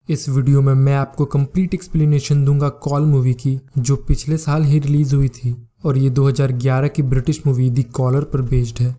इस वीडियो में मैं आपको कंप्लीट एक्सप्लेनेशन दूंगा कॉल मूवी की, जो पिछले साल ही रिलीज हुई थी और ये 2011 की ब्रिटिश मूवी दी कॉलर पर बेस्ड है।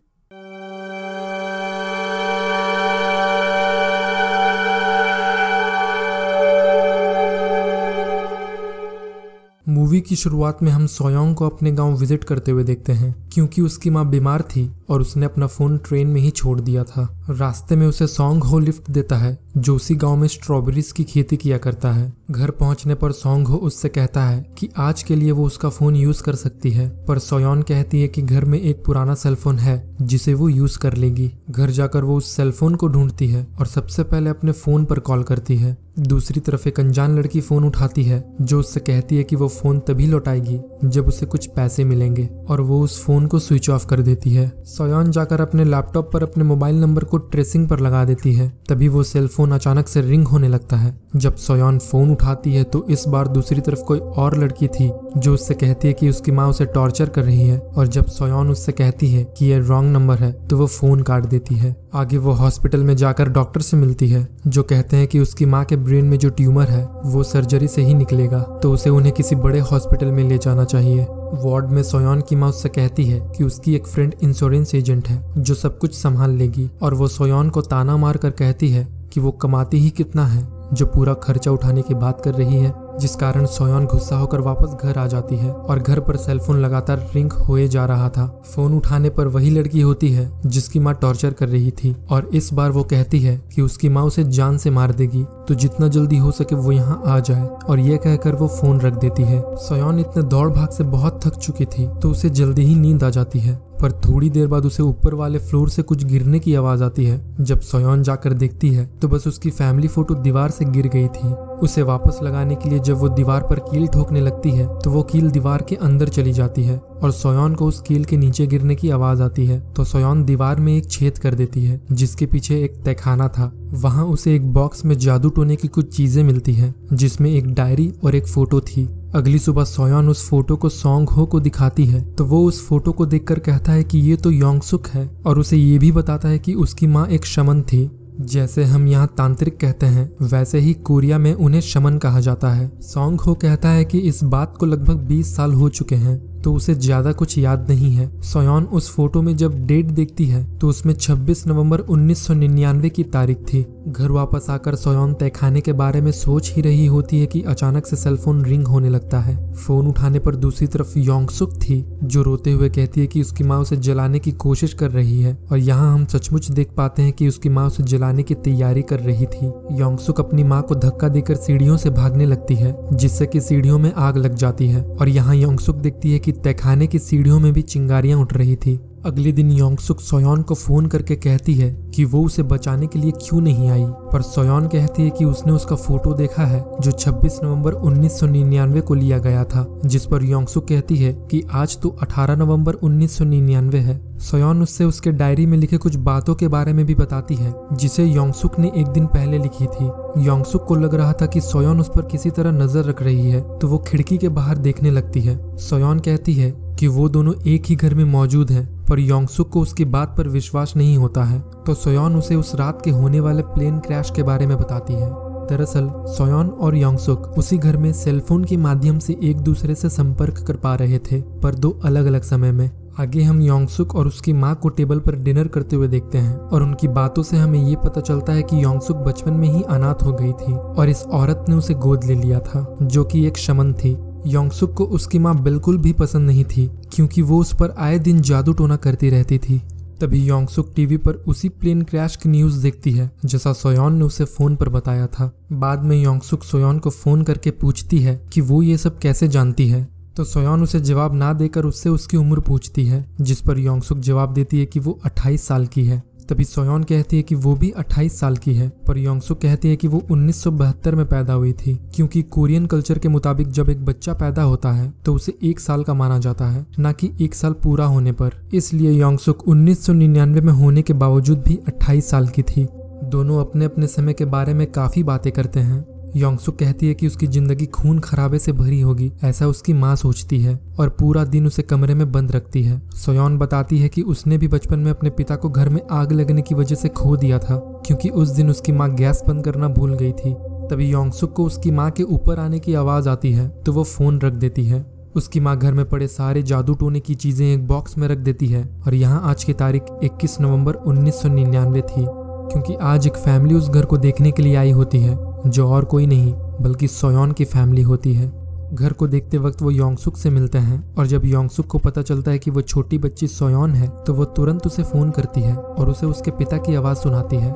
मूवी की शुरुआत में हम सोयोंग को अपने गांव विजिट करते हुए देखते हैं, क्योंकि उसकी मां बीमार थी और उसने अपना फोन ट्रेन में ही छोड़ दिया था। रास्ते में उसे सोंग हो लिफ्ट देता है, जो उसी गांव में स्ट्रॉबेरीज की खेती किया करता है। घर पहुंचने पर सोंग हो उससे कहता है कि आज के लिए वो उसका फोन यूज कर सकती है, पर सोयोन कहती है कि घर में एक पुराना सेलफोन है जिसे वो यूज कर लेगी। घर जाकर वो उस सेलफोन को ढूंढती है और सबसे पहले अपने फोन पर कॉल करती है। दूसरी तरफ एक अनजान लड़की फोन उठाती है, जो उससे कहती है कि वो फोन तभी लौटाएगी जब उसे कुछ पैसे मिलेंगे, और वो उस फोन को स्विच ऑफ कर देती है। सोयोन जाकर अपने लैपटॉप पर अपने मोबाइल नंबर को ट्रेसिंग पर लगा देती है। तभी वो सेल फोन अचानक से रिंग होने लगता है। जब सोयोन फोन उठाती है तो इस बार दूसरी तरफ कोई और लड़की थी, जो उससे कहती है कि उसकी माँ उसे टॉर्चर कर रही है, और जब सोयोन उससे कहती है कि यह रॉन्ग नंबर है तो वो फोन काट देती है। आगे वो हॉस्पिटल में जाकर डॉक्टर से मिलती है, जो कहते हैं कि उसकी माँ के ब्रेन में जो ट्यूमर है वो सर्जरी से ही निकलेगा, तो उसे उन्हें किसी बड़े हॉस्पिटल में ले जाना चाहिए। वार्ड में सोयोन की माँ उससे कहती है कि उसकी एक फ्रेंड इंश्योरेंस एजेंट है जो सब कुछ संभाल लेगी, और वो सोयोन को ताना मार कर कहती है कि वो कमाती ही कितना है जो पूरा खर्चा उठाने की बात कर रही है, जिस कारण सोयोन गुस्सा होकर वापस घर आ जाती है और घर पर सेलफोन लगातार रिंग होए जा रहा था। फोन उठाने पर वही लड़की होती है जिसकी माँ टॉर्चर कर रही थी, और इस बार वो कहती है कि उसकी माँ उसे जान से मार देगी, तो जितना जल्दी हो सके वो यहाँ आ जाए, और ये कहकर वो फोन रख देती है। सोयोन इतने दौड़ भाग से बहुत थक चुकी थी तो उसे जल्दी ही नींद आ जाती है, पर थोड़ी देर बाद उसे ऊपर वाले फ्लोर से कुछ गिरने की आवाज आती है। जब सोयोन जाकर देखती है तो बस उसकी फैमिली फोटो दीवार से गिर गई थी। उसे वापस लगाने के लिए जब वो दीवार पर कील ठोकने लगती है तो वो कील दीवार के अंदर चली जाती है, और सोयोन को उस कील के नीचे गिरने की आवाज आती है। तो सोयोन दीवार में एक छेद कर देती है, जिसके पीछे एक तहखाना था। वहां उसे एक बॉक्स में जादू टोने की कुछ चीजें मिलती है, जिसमें एक डायरी और एक फोटो थी। अगली सुबह सोयोन उस फोटो को सोंग हो को दिखाती है, तो वो उस फोटो को देखकर कहता है कि ये तो योंगसुक है, और उसे ये भी बताता है कि उसकी माँ एक शमन थी। जैसे हम यहाँ तांत्रिक कहते हैं, वैसे ही कोरिया में उन्हें शमन कहा जाता है। सोंग हो कहता है कि इस बात को लगभग 20 साल हो चुके हैं, तो उसे ज्यादा कुछ याद नहीं है। सोयोन उस फोटो में जब डेट देखती है तो उसमें 26 नवंबर 1999 की तारीख थी। घर वापस आकर सोयोन तहखाने के बारे में सोच ही रही होती है कि अचानक से सेलफोन रिंग होने लगता है। फोन उठाने पर दूसरी तरफ योंगसुक थी, जो रोते हुए कहती है कि उसकी माँ उसे जलाने की कोशिश कर रही है, और यहाँ हम सचमुच देख पाते हैं कि उसकी माँ उसे जलाने की तैयारी कर रही थी। योंगसुक अपनी माँ को धक्का देकर सीढ़ियों से भागने लगती है, जिससे कि सीढ़ियों में आग लग जाती है, और यहाँ योंगसुक देखती है कि तहखाने की सीढ़ियों में भी चिंगारियां उठ रही थी। अगले दिन योंगसुक सोयोन को फोन करके कहती है कि वो उसे बचाने के लिए क्यों नहीं आई, पर सोयोन कहती है कि उसने उसका फोटो देखा है जो 26 नवंबर 1999 को लिया गया था, जिस पर योंगसुक कहती है कि आज तो 18 नवंबर 1999 है। सोयोन उससे उसके डायरी में लिखे कुछ बातों के बारे में भी बताती है, जिसे योंगसुक ने एक दिन पहले लिखी थी। योंगसुक को लग रहा था कि सोयोन उस पर किसी तरह नजर रख रही है, तो वो खिड़की के बाहर देखने लगती है। सोयोन कहती है कि वो दोनों एक ही घर में मौजूद हैं, पर योंगसुक को उसकी बात पर विश्वास नहीं होता है, तो सोयोन उसे उस रात के होने वाले प्लेन क्रैश के बारे में बताती है। दरअसल सोयोन और योंगसुक उसी घर में सेलफोन के माध्यम से एक दूसरे से संपर्क कर पा रहे थे, पर दो अलग अलग समय में। आगे हम योंगसुक और उसकी माँ को टेबल पर डिनर करते हुए देखते हैं, और उनकी बातों से हमें ये पता चलता है कि योंगसुक बचपन में ही अनाथ हो गई थी और इस औरत ने उसे गोद ले लिया था, जो कि एक शमन थी। योंगसुक को उसकी माँ बिल्कुल भी पसंद नहीं थी, क्योंकि वो उस पर आए दिन जादू टोना करती रहती थी। तभी योंगसुक टीवी पर उसी प्लेन क्रैश की न्यूज देखती है, जैसा सोयोन ने उसे फोन पर बताया था। बाद में योंगसुक सोयोन को फोन करके पूछती है कि वो ये सब कैसे जानती है, तो सोयोन उसे जवाब ना देकर उससे उसकी उम्र पूछती है, जिस पर योंगसुक जवाब देती है कि वो 28 साल की है। तभी सोयोन कहती है कि वो भी 28 साल की है, पर योंगसुक कहती है कि वो 1972 में पैदा हुई थी, क्योंकि कोरियन कल्चर के मुताबिक जब एक बच्चा पैदा होता है तो उसे 1 साल का माना जाता है, न कि 1 साल पूरा होने पर। इसलिए योंगसुक 1999 में होने के बावजूद भी 28 साल की थी। दोनों अपने अपने समय के बारे में काफी बातें करते हैं। योंगसुक कहती है कि उसकी जिंदगी खून खराबे से भरी होगी, ऐसा उसकी माँ सोचती है, और पूरा दिन उसे कमरे में बंद रखती है। सोयोन बताती है कि उसने भी बचपन में अपने पिता को घर में आग लगने की वजह से खो दिया था, क्योंकि उस दिन उसकी माँ गैस बंद करना भूल गई थी। तभी योंगसुक को उसकी माँ के ऊपर आने की आवाज आती है तो वो फोन रख देती है। उसकी माँ घर में पड़े सारे जादू टोने की चीजें एक बॉक्स में रख देती है और यहाँ आज की तारीख 21 नवंबर 1999 थी, क्योंकि आज एक फैमिली उस घर को देखने के लिए आई होती है जो और कोई नहीं बल्कि सोयोन की फैमिली होती है। घर को देखते वक्त वो योंगसुक से मिलते हैं और जब योंगसुक को पता चलता है कि वो छोटी बच्ची सोयोन है तो वो तुरंत उसे फोन करती है और उसे उसके पिता की आवाज सुनाती है।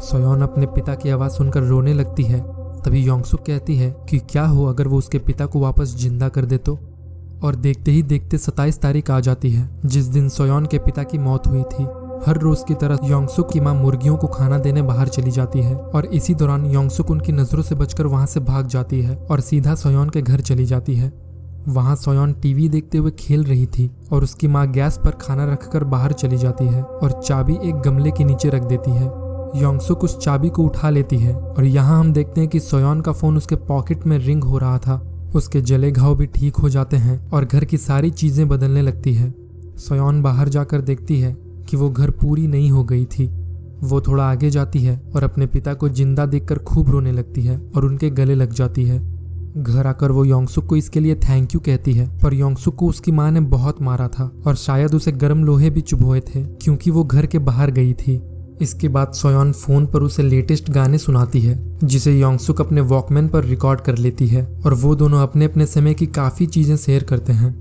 सोयोन अपने पिता की आवाज सुनकर रोने लगती है। तभी योंगसुक कहती है कि क्या हो अगर वो उसके पिता को वापस जिंदा कर दे तो। और देखते ही देखते 27 तारीख आ जाती है जिस दिन सोयोन के पिता की मौत हुई थी। हर रोज की तरह योंगसुक की माँ मुर्गियों को खाना देने बाहर चली जाती है और इसी दौरान योंगसुक उनकी नजरों से बचकर वहां से भाग जाती है और सीधा सोयोन के घर चली जाती है। वहां सोयोन टीवी देखते हुए खेल रही थी और उसकी माँ गैस पर खाना रखकर बाहर चली जाती है और चाबी एक गमले के नीचे रख देती है। योंगसुक उस चाबी को उठा लेती है और यहाँ हम देखते हैं कि सोयोन का फोन उसके पॉकेट में रिंग हो रहा था। उसके जले घाव भी ठीक हो जाते हैं और घर की सारी चीजें बदलने लगती है। सोयोन बाहर जाकर देखती है कि वो घर पूरी नहीं हो गई थी। वो थोड़ा आगे जाती है और अपने पिता को जिंदा देखकर खूब रोने लगती है और उनके गले लग जाती है। घर आकर वो योंगसुक को इसके लिए थैंक यू कहती है, पर योंगसुक को उसकी माँ ने बहुत मारा था और शायद उसे गर्म लोहे भी चुभोए थे क्योंकि वो घर के बाहर गई थी। इसके बाद सोयोन फोन पर उसे लेटेस्ट गाने सुनाती है जिसे योंगसुक अपने वॉकमैन पर रिकॉर्ड कर लेती है और वो दोनों अपने अपने समय की काफी चीजें शेयर करते हैं।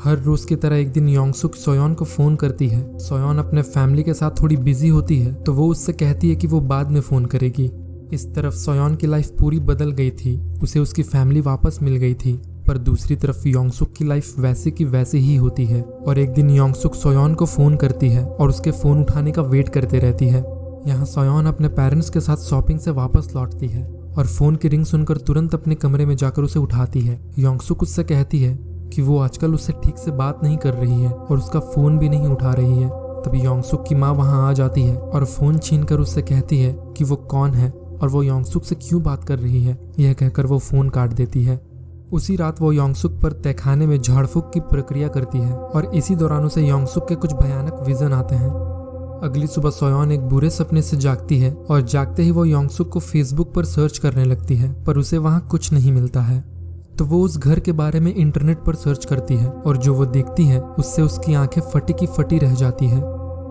हर रोज की तरह एक दिन योंगसुक सोयोन को फोन करती है। सोयोन अपने फैमिली के साथ थोड़ी बिजी होती है तो वो उससे कहती है कि वो बाद में फोन करेगी। इस तरफ सोयोन की लाइफ पूरी बदल गई थी, उसे उसकी फैमिली वापस मिल गई थी, पर दूसरी तरफ योंगसुक की लाइफ वैसे की वैसे ही होती है। और एक दिन योंगसुक सोयोन को फोन करती है और उसके फोन उठाने का वेट करते रहती है। यहाँ सोयोन अपने पेरेंट्स के साथ शॉपिंग से वापस लौटती है और फोन की रिंग सुनकर तुरंत अपने कमरे में जाकर उसे उठाती है। योंगसुक उससे कहती है कि वो आजकल उससे ठीक से बात नहीं कर रही है और उसका फोन भी नहीं उठा रही है। तभी योंगसुक की माँ वहाँ आ जाती है और फोन छीनकर उससे कहती है कि वो कौन है और वो योंगसुक से क्यों बात कर रही है। यह कहकर वो फोन काट देती है। उसी रात वो योंगसुक पर तहखाने में झाड़ फूक की प्रक्रिया करती है और इसी दौरान उसे योंगसुक के कुछ भयानक विजन आते हैं। अगली सुबह सोयोन एक बुरे सपने से जागती है और जागते ही वो योंगसुक को फेसबुक पर सर्च करने लगती है, पर उसे वहां कुछ नहीं मिलता है। तो वो उस घर के बारे में इंटरनेट पर सर्च करती है और जो वो देखती है उससे उसकी आंखें फटी की फटी रह जाती है।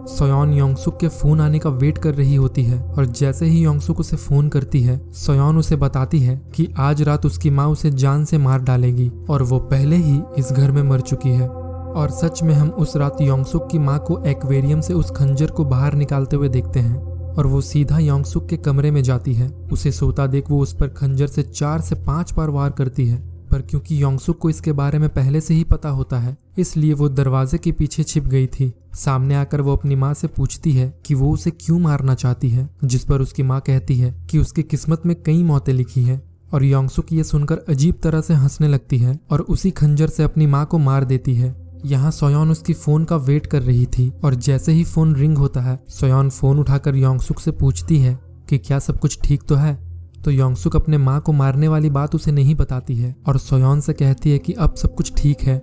सोयोन योंगसुक के फोन आने का वेट कर रही होती है और जैसे ही योंगसुक उसे फोन करती है सोयोन उसे बताती है कि आज रात उसकी माँ उसे जान से मार डालेगी और वो पहले ही इस घर में मर चुकी है। और सच में हम उस रात योंगसुक की माँ को एक्वेरियम से उस खंजर को बाहर निकालते हुए देखते हैं और वो सीधा योंगसुक के कमरे में जाती है। उसे सोता देख वो उस पर खंजर से 4 से 5 बार वार करती है, पर क्योंकि योंगसुक को इसके बारे में पहले से ही पता होता है इसलिए वो दरवाजे के पीछे छिप गई थी। सामने आकर वो अपनी माँ से पूछती है कि वो उसे क्यों मारना चाहती है, जिस पर उसकी माँ कहती है कि उसकी किस्मत में कई मौतें लिखी हैं। और योंगसुक ये सुनकर अजीब तरह से हंसने लगती है और उसी खंजर से अपनी माँ को मार देती है। यहाँ सोयोन उसकी फोन का वेट कर रही थी और जैसे ही फोन रिंग होता है सोयोन फोन उठाकर योंगसुक से पूछती है कि क्या सब कुछ ठीक तो है। तो योंगसुक अपने माँ को मारने वाली बात उसे नहीं बताती है और सोयोन से कहती है कि अब सब कुछ ठीक है।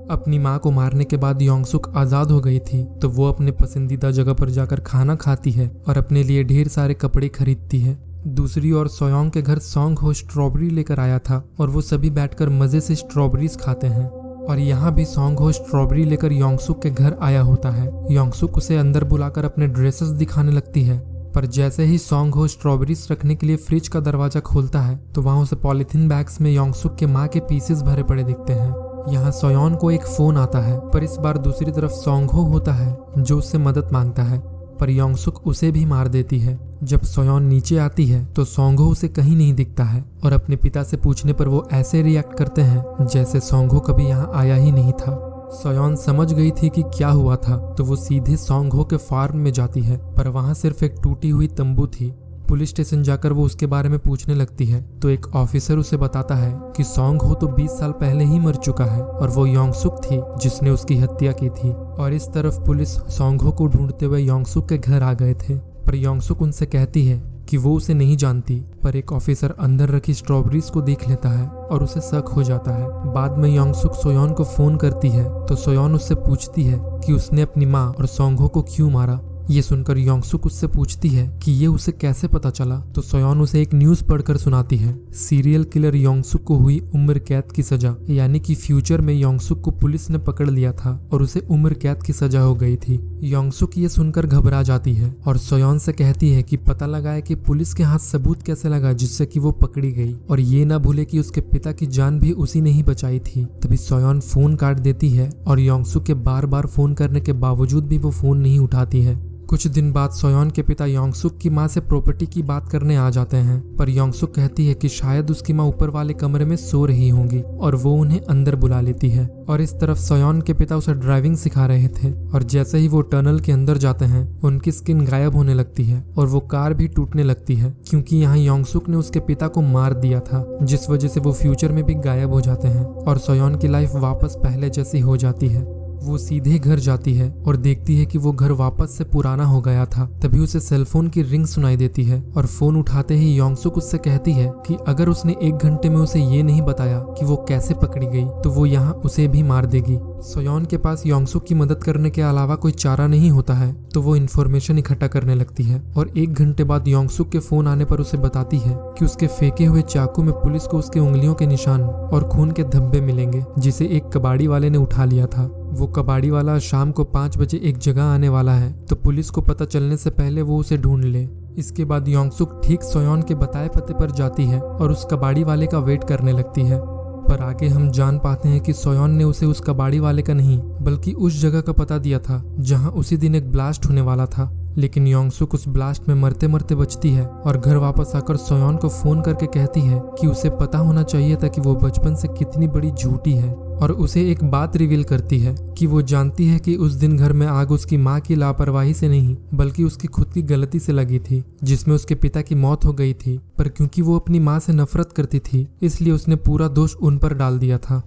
अपनी माँ को मारने के बाद योंगसुक आज़ाद हो गई थी तो वो अपने पसंदीदा जगह पर जाकर खाना खाती है और अपने लिए ढेर सारे कपड़े खरीदती है। दूसरी ओर सोयोन के घर सोंग हो स्ट्रॉबेरी लेकर आया था और वो सभी बैठकर मजे से स्ट्रॉबेरीज खाते हैं। और यहाँ भी सोंग हो स्ट्रॉबेरी लेकर योंगसुक के घर आया होता है। योंगसुक उसे अंदर बुलाकर अपने ड्रेसेस दिखाने लगती है, पर जैसे ही सोंग हो स्ट्रॉबेरीज रखने के लिए फ्रिज का दरवाजा खोलता है तो वहाँ उसे पॉलिथीन बैग्स में योंगसुक के माँ के पीसेस भरे पड़े दिखते हैं। यहाँ सोयोन को एक फोन आता है, पर इस बार दूसरी तरफ सोंग हो होता है जो उससे मदद मांगता है, पर योंगसुक उसे भी मार देती है। जब सोयोन नीचे आती है तो सोंग हो उसे कहीं नहीं दिखता है और अपने पिता से पूछने पर वो ऐसे रिएक्ट करते हैं जैसे सोंग हो कभी यहाँ आया ही नहीं था। सोयोन समझ गई थी कि क्या हुआ था तो वो सीधे सोंग हो के फार्म में जाती है, पर वहाँ सिर्फ एक टूटी हुई तंबू थी। पुलिस स्टेशन जाकर वो उसके बारे में पूछने लगती है तो एक ऑफिसर उसे बताता है कि सोंग हो तो 20 साल पहले ही मर चुका है और वो योंगसुक थी जिसने उसकी हत्या की थी। और इस तरफ पुलिस सोंग हो को ढूंढते हुए योंगसुक के घर आ गए थे, पर योंगसुक उनसे कहती है कि वो उसे नहीं जानती, पर एक ऑफिसर अंदर रखी स्ट्रॉबेरीज को देख लेता है और उसे शक हो जाता है। बाद में योंगसुक सोयोन को फोन करती है तो सोयोन उससे पूछती है कि उसने अपनी माँ और सोंग हो को क्यों मारा। ये सुनकर योंगसुक उससे पूछती है कि ये उसे कैसे पता चला, तो सोयोन उसे एक न्यूज पढ़कर सुनाती है। सीरियल किलर योंगसुक को हुई उम्र कैद की सजा, यानी कि फ्यूचर में योंगसुक को पुलिस ने पकड़ लिया था और उसे उम्र कैद की सजा हो गई थी। योंगसुक ये सुनकर घबरा जाती है और सोयोन से कहती है कि पता लगाए कि पुलिस के हाथ सबूत कैसे लगा जिससे कि वो पकड़ी गई, और ये ना भूले कि उसके पिता की जान भी उसी ने ही बचाई थी। तभी सोयोन फोन काट देती है और योंगसुक के बार बार फोन करने के बावजूद भी वो फोन नहीं उठाती है। कुछ दिन बाद सोयोन के पिता योंगसुक की मां से प्रॉपर्टी की बात करने आ जाते हैं, पर योंगसुक कहती है कि शायद उसकी मां ऊपर वाले कमरे में सो रही होंगी और वो उन्हें अंदर बुला लेती है। और इस तरफ सोयोन के पिता उसे ड्राइविंग सिखा रहे थे और जैसे ही वो टनल के अंदर जाते हैं उनकी स्किन गायब होने लगती है और वो कार भी टूटने लगती है, क्योंकि यहाँ योंगसुक ने उसके पिता को मार दिया था, जिस वजह से वो फ्यूचर में भी गायब हो जाते हैं और सोयोन की लाइफ वापस पहले जैसी हो जाती है। वो सीधे घर जाती है और देखती है कि वो घर वापस से पुराना हो गया था। तभी उसे सेलफोन की रिंग सुनाई देती है और फोन उठाते ही योंगसुक उससे कहती है कि अगर उसने 1 घंटे में उसे ये नहीं बताया कि वो कैसे पकड़ी गई तो वो यहाँ उसे भी मार देगी। सोयोन के पास योंगसुक की मदद करने के अलावा कोई चारा नहीं होता है, तो वो इन्फॉर्मेशन इकट्ठा करने लगती है और 1 घंटे बाद योंगसुक के फोन आने पर उसे बताती है कि उसके फेंके हुए चाकू में पुलिस को उसके उंगलियों के निशान और खून के धब्बे मिलेंगे, जिसे एक कबाड़ी वाले ने उठा लिया था। वो कबाड़ी वाला शाम को 5 बजे एक जगह आने वाला है, तो पुलिस को पता चलने से पहले वो उसे ढूंढ ले। इसके बाद योंगसुक ठीक सोयोन के बताए पते पर जाती है और उस कबाड़ी वाले का वेट करने लगती है। पर आगे हम जान पाते हैं कि सोयोन ने उसे उस कबाड़ी वाले का नहीं बल्कि उस जगह का पता दिया था जहां उसी दिन एक ब्लास्ट होने वाला था। लेकिन योंगसुक उस ब्लास्ट में मरते मरते बचती है और घर वापस आकर सोयोन को फोन करके कहती है कि उसे पता होना चाहिए था कि वो बचपन से कितनी बड़ी झूठी है, और उसे एक बात रिवील करती है कि वो जानती है कि उस दिन घर में आग उसकी माँ की लापरवाही से नहीं बल्कि उसकी खुद की गलती से लगी थी, जिसमें उसके पिता की मौत हो गई थी। पर क्योंकि वो अपनी माँ से नफरत करती थी इसलिए उसने पूरा दोष उन पर डाल दिया था।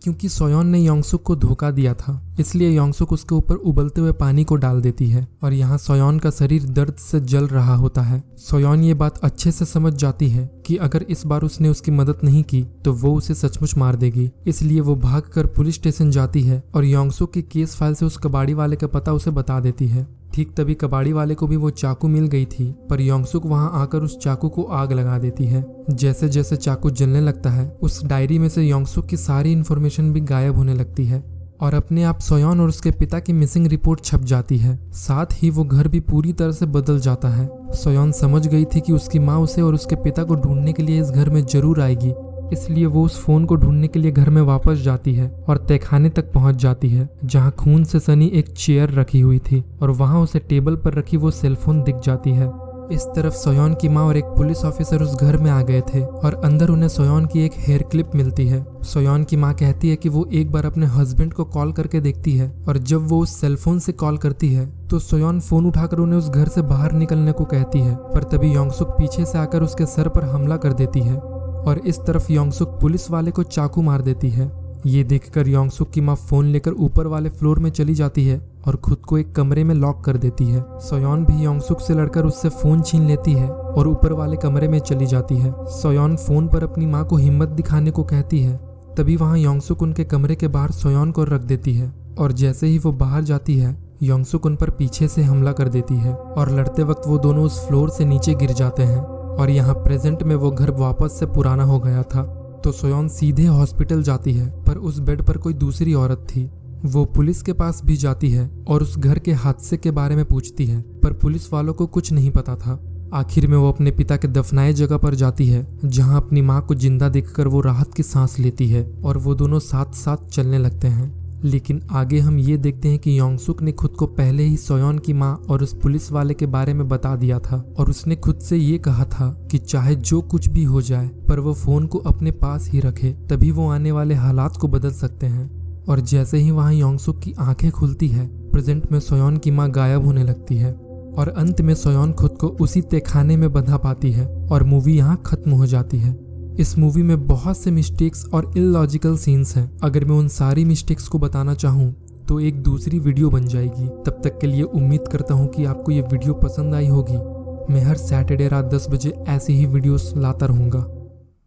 क्योंकि सोयोन ने योंगसुक को धोखा दिया था इसलिए योंगसुक उसके ऊपर उबलते हुए पानी को डाल देती है और यहाँ सोयोन का शरीर दर्द से जल रहा होता है। सोयोन ये बात अच्छे से समझ जाती है कि अगर इस बार उसने उसकी मदद नहीं की तो वो उसे सचमुच मार देगी, इसलिए वो भागकर पुलिस स्टेशन जाती है और योंगसुक की केस फाइल से उस कबाड़ी वाले का पता उसे बता देती है। ठीक तभी कबाड़ी वाले को भी वो चाकू मिल गई थी, पर योंगसुक वहां आकर उस चाकू को आग लगा देती है। जैसे जैसे चाकू जलने लगता है उस डायरी में से योंगसुक की सारी इन्फॉर्मेशन भी गायब होने लगती है और अपने आप सोयोन और उसके पिता की मिसिंग रिपोर्ट छप जाती है। साथ ही वो घर भी पूरी तरह से बदल जाता है। सोयोन समझ गई थी कि उसकी माँ उसे और उसके पिता को ढूंढने के लिए इस घर में जरूर आएगी, इसलिए वो उस फोन को ढूंढने के लिए घर में वापस जाती है और तहखाने तक पहुंच जाती है जहां खून से सनी एक चेयर रखी हुई थी और वहां उसे टेबल पर रखी वो सेलफोन दिख जाती है। इस तरफ सोयोन की माँ और एक पुलिस ऑफिसर उस घर में आ गए थे और अंदर उन्हें सोयोन की एक हेयर क्लिप मिलती है। सोयोन की माँ कहती है कि वो एक बार अपने हस्बैंड को कॉल करके देखती है और जब वो उस सेलफोन से कॉल करती है तो सोयोन फोन उठाकर उन्हें उस घर से बाहर निकलने को कहती है, पर तभी योंगसुक पीछे से आकर उसके सर पर हमला कर देती है और इस तरफ योंगसुक पुलिस वाले को चाकू मार देती है। ये देखकर योंगसुक की माँ फोन लेकर ऊपर वाले फ्लोर में चली जाती है और खुद को एक कमरे में लॉक कर देती है। सोयोन भी योंगसुक से लड़कर उससे फोन छीन लेती है और ऊपर वाले कमरे में चली जाती है। सोयोन फोन पर अपनी माँ को हिम्मत दिखाने को कहती है, तभी वहाँ योंगसुक उनके कमरे के बाहर सोयोन को रख देती है और जैसे ही वो बाहर जाती है योंगसुक उन पर पीछे से हमला कर देती है और लड़ते वक्त वो दोनों उस फ्लोर से नीचे गिर जाते हैं और यहाँ प्रेजेंट में वो घर वापस से पुराना हो गया था। तो सोयोन सीधे हॉस्पिटल जाती है, पर उस बेड पर कोई दूसरी औरत थी। वो पुलिस के पास भी जाती है और उस घर के हादसे के बारे में पूछती है, पर पुलिस वालों को कुछ नहीं पता था। आखिर में वो अपने पिता के दफनाए जगह पर जाती है जहां अपनी माँ को जिंदा देखकर वो राहत की सांस लेती है और वो दोनों साथ साथ चलने लगते हैं। लेकिन आगे हम ये देखते हैं कि योंगसुक ने खुद को पहले ही सोयोन की माँ और उस पुलिस वाले के बारे में बता दिया था और उसने खुद से ये कहा था कि चाहे जो कुछ भी हो जाए पर वो फोन को अपने पास ही रखे, तभी वो आने वाले हालात को बदल सकते हैं। और जैसे ही वहाँ योंगसुक की आंखें खुलती है प्रेजेंट में सोयोन की माँ गायब होने लगती है और अंत में सोयोन खुद को उसी तहखाने में बंधा पाती है और मूवी यहाँ खत्म हो जाती है। इस मूवी में बहुत से मिस्टेक्स और इलॉजिकल सीन्स हैं। अगर मैं उन सारी मिस्टेक्स को बताना चाहूँ तो एक दूसरी वीडियो बन जाएगी। तब तक के लिए उम्मीद करता हूँ कि आपको ये वीडियो पसंद आई होगी। मैं हर सैटरडे रात 10 बजे ऐसी ही वीडियोस लाता रहूँगा।